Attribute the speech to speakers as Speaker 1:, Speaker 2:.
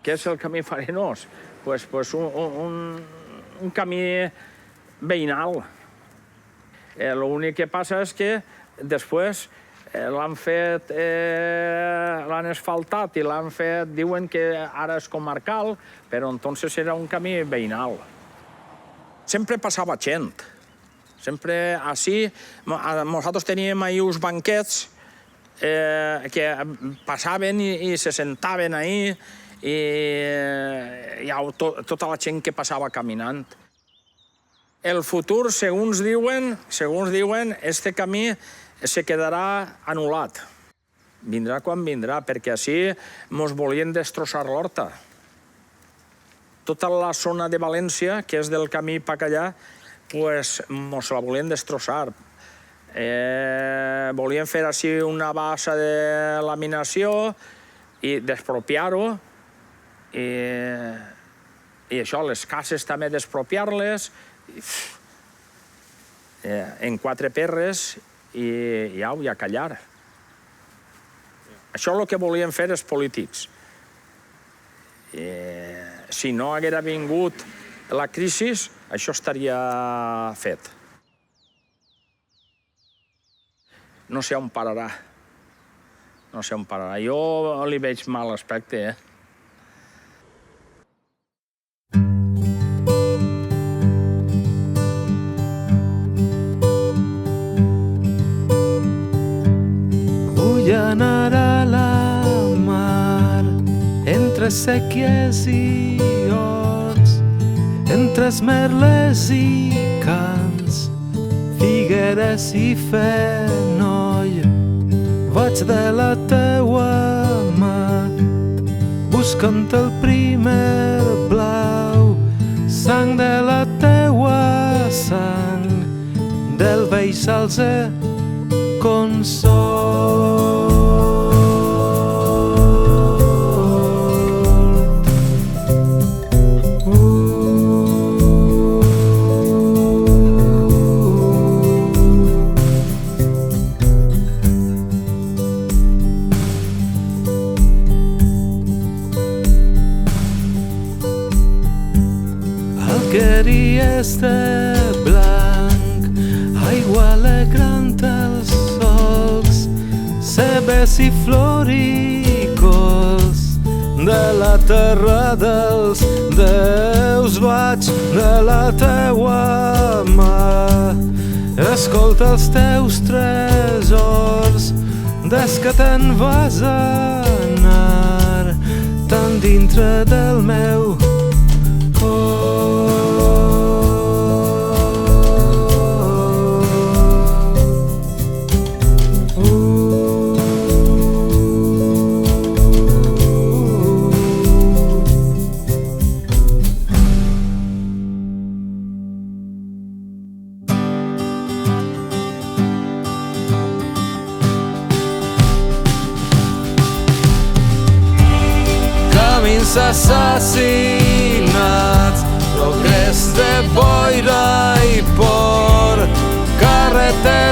Speaker 1: Què és el camí farinós? Pues un camí veïnal. L'únic que passa és que després l'han fet, l'han asfaltat i l'han fet, diuen que ara és comarcal, però entonces era un camí veïnal. Sempre passava gent. Sempre així, nosaltres teníem ahí uns banquets que passaven i se sentaven ahí i tota la gent que passava caminant. El futur, segons diuen, este camí se quedarà anul·lat. Vindrà quan vindrà, perquè així ens volien destrossar l'horta. Tota la zona de València, que és del camí cap allà, ens la volien destrossar. Volien fer així una bassa de laminació i despropiar-ho. I això, les cases també despropiar-les en 4 perres i au, i a callar. Això és el que volien fer els polítics. Si no haguera vingut la crisi, això estaria fet. No sé on pararà. No sé on pararà. Jo li veig mal aspecte,
Speaker 2: Vull anar a la mar, entre sèquies i horts, entre esmerles i cants, figueres i fenoll. Vaig de la teua mà, buscant el primer blau, sang de la teua sang, del vell salze consol. Alqueries de blanc, aigua alegrant els solcs, cebes i floricols de la terra dels déus. Vaig de la teua mà, escolta els teus tresors, des que te'n vas anar tan dintre del meu cor. Camins assassinats, progrés de boira i por, carreter